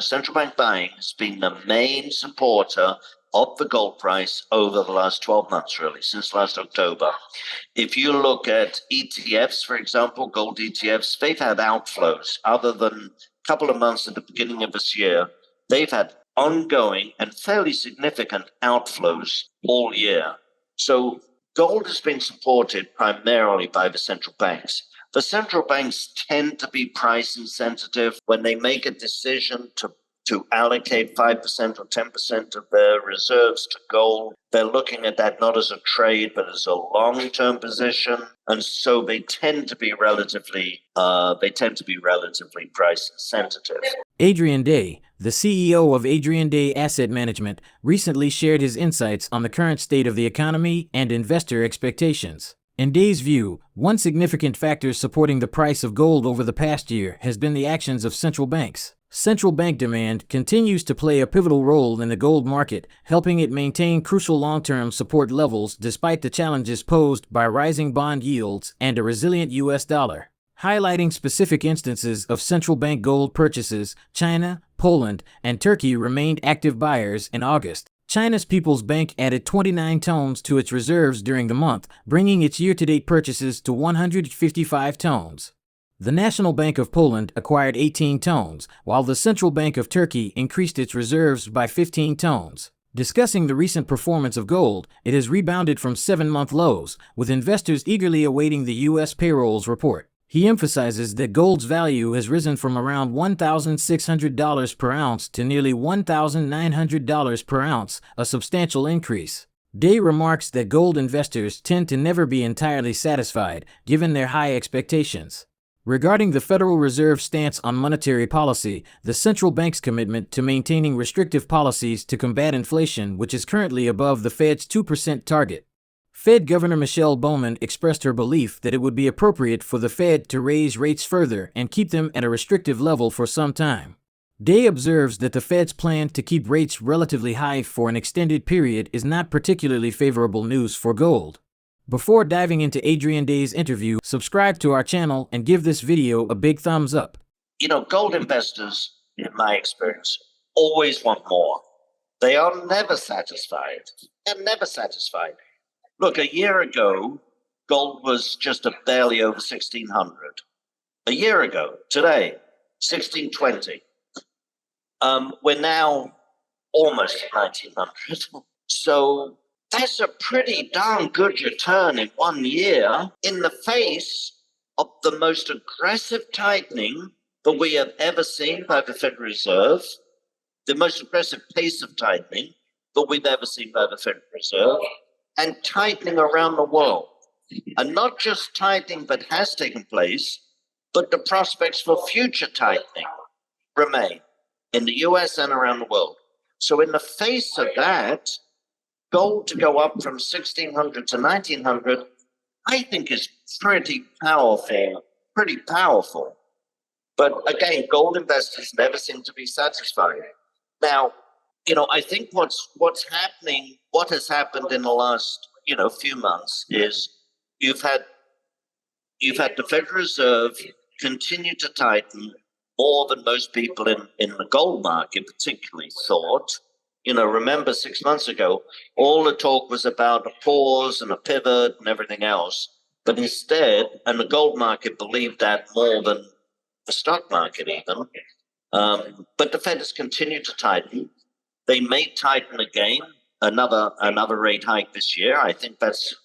central bank buying has been the main supporter of the gold price over the last 12 months, really, since last October. If you look at ETFs, for example, gold ETFs, they've had outflows other than a couple of months at the beginning of this year. They've had ongoing and fairly significant outflows all year. So gold has been supported primarily by the central banks. The central banks tend to be price insensitive when they make a decision to allocate 5% or 10% of their reserves to gold. They're looking at that not as a trade, but as a long-term position. And so they tend to be relatively price sensitive. AdrianDay, the CEO of AdrianDay Asset Management, recently shared his insights on the current state of the economy and investor expectations. In Day's view, one significant factor supporting the price of gold over the past year has been the actions of central banks. Central bank demand continues to play a pivotal role in the gold market, helping it maintain crucial long-term support levels despite the challenges posed by rising bond yields and a resilient U.S. dollar. Highlighting specific instances of central bank gold purchases, China, Poland, and Turkey remained active buyers in August. China's People's Bank added 29 tons to its reserves during the month, bringing its year-to-date purchases to 155 tons. The National Bank of Poland acquired 18 tons, while the Central Bank of Turkey increased its reserves by 15 tons. Discussing the recent performance of gold, it has rebounded from 7-month lows, with investors eagerly awaiting the U.S. payrolls report. He emphasizes that gold's value has risen from around $1,600 per ounce to nearly $1,900 per ounce, a substantial increase. Day remarks that gold investors tend to never be entirely satisfied, given their high expectations. Regarding the Federal Reserve's stance on monetary policy, the central bank's commitment to maintaining restrictive policies to combat inflation, which is currently above the Fed's 2% target. Fed Governor Michelle Bowman expressed her belief that it would be appropriate for the Fed to raise rates further and keep them at a restrictive level for some time. Day observes that the Fed's plan to keep rates relatively high for an extended period is not particularly favorable news for gold. Before diving into AdrianDay's interview, subscribe to our channel and give this video a big thumbs up. Gold investors, in my experience, always want more. They are never satisfied. They're never satisfied. Look, a year ago, gold was just barely over 1,600. A year ago, today, 1,620. We're now almost at 1,900. So that's a pretty darn good return in 1 year in the face of the most aggressive tightening that we have ever seen by the Federal Reserve, the most aggressive pace of tightening that we've ever seen by the Federal Reserve, and tightening around the world. And not just tightening that has taken place, but the prospects for future tightening remain in the US and around the world. So in the face of that, gold to go up from 1,600 to 1,900, I think is pretty powerful, But again, gold investors never seem to be satisfied. Now, I think what has happened in the last, few months is you've had the Federal Reserve continue to tighten more than most people in the gold market particularly thought. Remember 6 months ago, all the talk was about a pause and a pivot and everything else. But instead, and the gold market believed that more than the stock market even, but the Fed has continued to tighten. They may tighten again, another rate hike this year. I think that's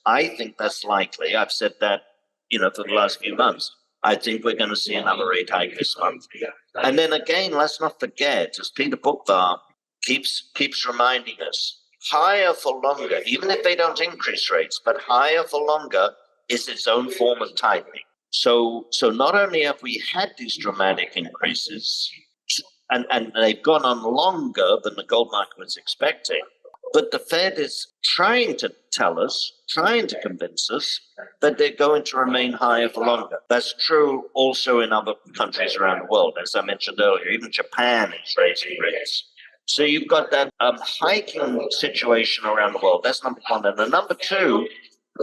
likely. I've said that, for the last few months. I think we're going to see another rate hike this month. And then again, let's not forget, as Peter Bookvar keeps reminding us, higher for longer, even if they don't increase rates, but higher for longer is its own form of tightening. So not only have we had these dramatic increases, and they've gone on longer than the gold market was expecting, but the Fed is trying to convince us that they're going to remain higher for longer. That's true also in other countries around the world. As I mentioned earlier, even Japan is raising rates. So you've got that hiking situation around the world. That's number one. And the number two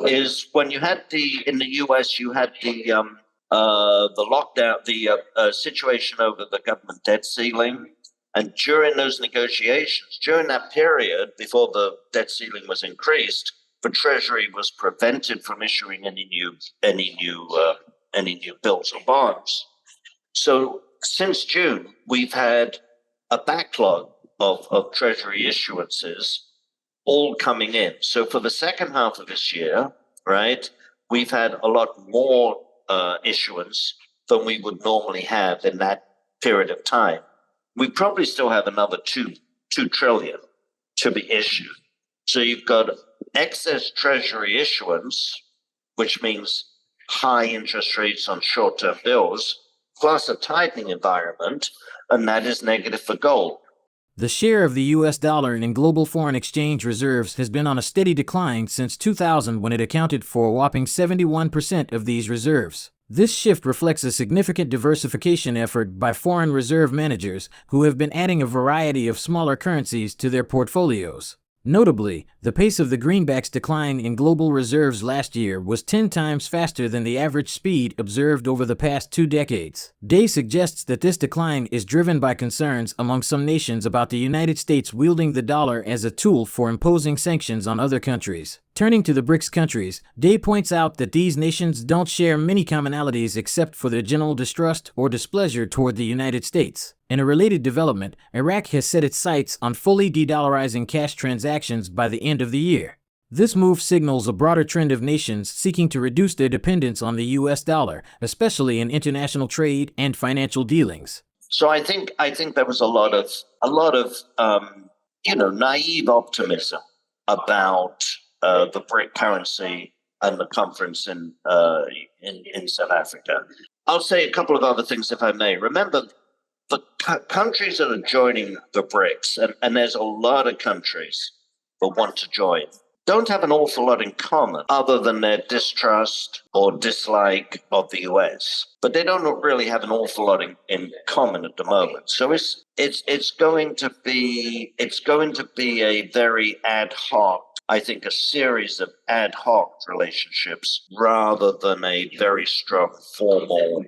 is when you had in the US, you had the lockdown, the situation over the government debt ceiling. And during those negotiations, during that period before the debt ceiling was increased, the Treasury was prevented from issuing any new bills or bonds. So since June, we've had a backlog of Treasury issuances all coming in. So for the second half of this year, right, we've had a lot more issuance than we would normally have in that period of time. We probably still have another two trillion to be issued. So you've got excess Treasury issuance, which means high interest rates on short-term bills, plus a tightening environment, and that is negative for gold. The share of the US dollar in global foreign exchange reserves has been on a steady decline since 2000, when it accounted for a whopping 71% of these reserves. This shift reflects a significant diversification effort by foreign reserve managers who have been adding a variety of smaller currencies to their portfolios. Notably, the pace of the greenback's decline in global reserves last year was 10 times faster than the average speed observed over the past 2 decades. Day suggests that this decline is driven by concerns among some nations about the United States wielding the dollar as a tool for imposing sanctions on other countries. Turning to the BRICS countries, Day points out that these nations don't share many commonalities except for their general distrust or displeasure toward the United States. In a related development, Iraq has set its sights on fully de-dollarizing cash transactions by the end of the year. This move signals a broader trend of nations seeking to reduce their dependence on the US dollar, especially in international trade and financial dealings. So I think there was a lot of naive optimism about the BRIC currency and the conference in South Africa. I'll say a couple of other things, if I may. Remember, the countries that are joining the BRICS, and there's a lot of countries that want to join, don't have an awful lot in common other than their distrust or dislike of the US. But they don't really have an awful lot in common at the moment. So it's going to be a very ad hoc, I think, a series of ad hoc relationships rather than a very strong formal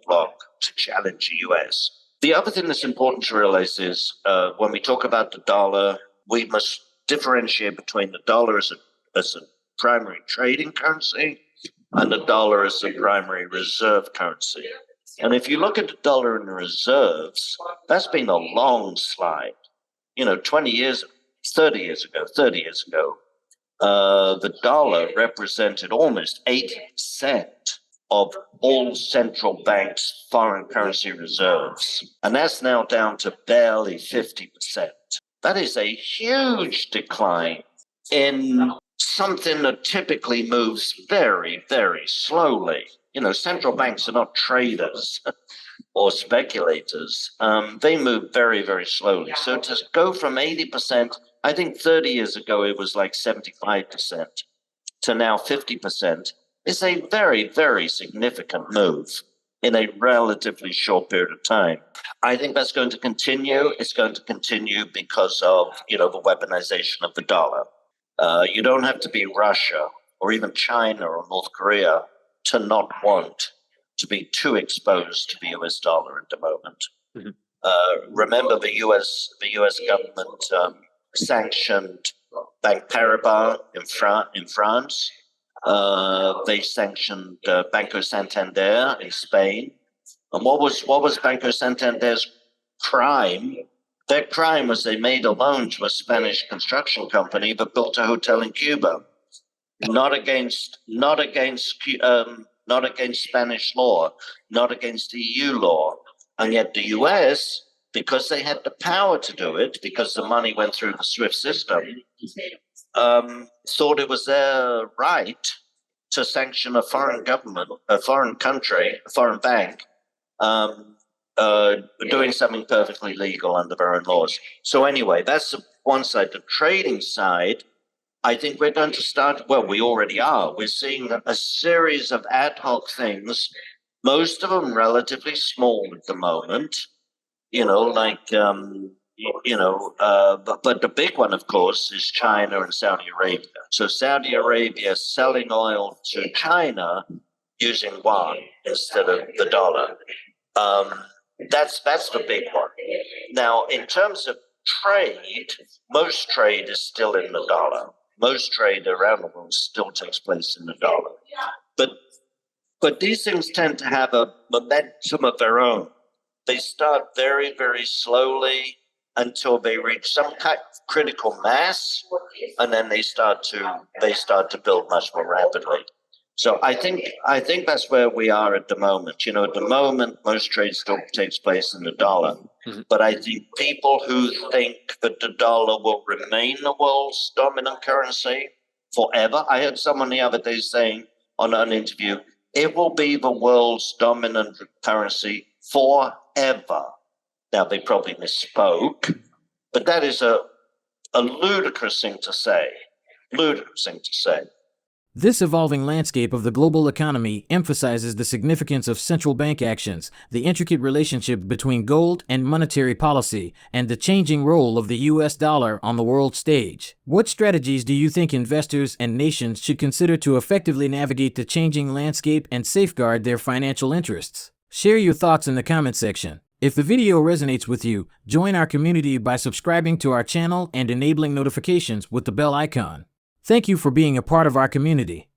bloc to challenge the US. The other thing that's important to realize is when we talk about the dollar, we must differentiate between the dollar as a primary trading currency and the dollar as a primary reserve currency. And if you look at the dollar and the reserves, that's been a long slide. 20 years, 30 years ago, the dollar represented almost 80% of all central banks' foreign currency reserves. And that's now down to barely 50%. That is a huge decline in something that typically moves very, very slowly. Central banks are not traders or speculators. They move very, very slowly. So to go from 80%, I think 30 years ago it was like 75%, to now 50%, is a very, very significant move in a relatively short period of time. I think that's going to continue. It's going to continue because of, the weaponization of the dollar. You don't have to be Russia or even China or North Korea to not want to be too exposed to the US dollar at the moment. Mm-hmm. Remember the US government sanctioned Bank Paribas in France. They sanctioned Banco Santander in Spain. And what was Banco Santander's crime? Their crime was they made a loan to a Spanish construction company that built a hotel in Cuba, not against Spanish law, not against EU law, and yet the US, because they had the power to do it, because the money went through the SWIFT system, thought it was their right to sanction a foreign government, a foreign country, a foreign bank, doing something perfectly legal under their own laws. So anyway, that's one side. The trading side, I think we're going to start, well, we already are. We're seeing a series of ad hoc things, most of them relatively small at the moment, but the big one, of course, is China and Saudi Arabia. So Saudi Arabia selling oil to China using yuan instead of the dollar. That's the big one. Now, in terms of trade, most trade is still in the dollar. Most trade around the world still takes place in the dollar. But these things tend to have a momentum of their own. They start very, very slowly until they reach some kind of critical mass, and then they start to build much more rapidly. So I think that's where we are at the moment. You know, at the moment, most trade still takes place in the dollar. But I think people who think that the dollar will remain the world's dominant currency forever. I heard someone the other day saying on an interview, it will be the world's dominant currency forever. Now, they probably misspoke, but that is a ludicrous thing to say. Ludicrous thing to say. This evolving landscape of the global economy emphasizes the significance of central bank actions, the intricate relationship between gold and monetary policy, and the changing role of the US dollar on the world stage. What strategies do you think investors and nations should consider to effectively navigate the changing landscape and safeguard their financial interests? Share your thoughts in the comment section. If the video resonates with you, join our community by subscribing to our channel and enabling notifications with the bell icon. Thank you for being a part of our community.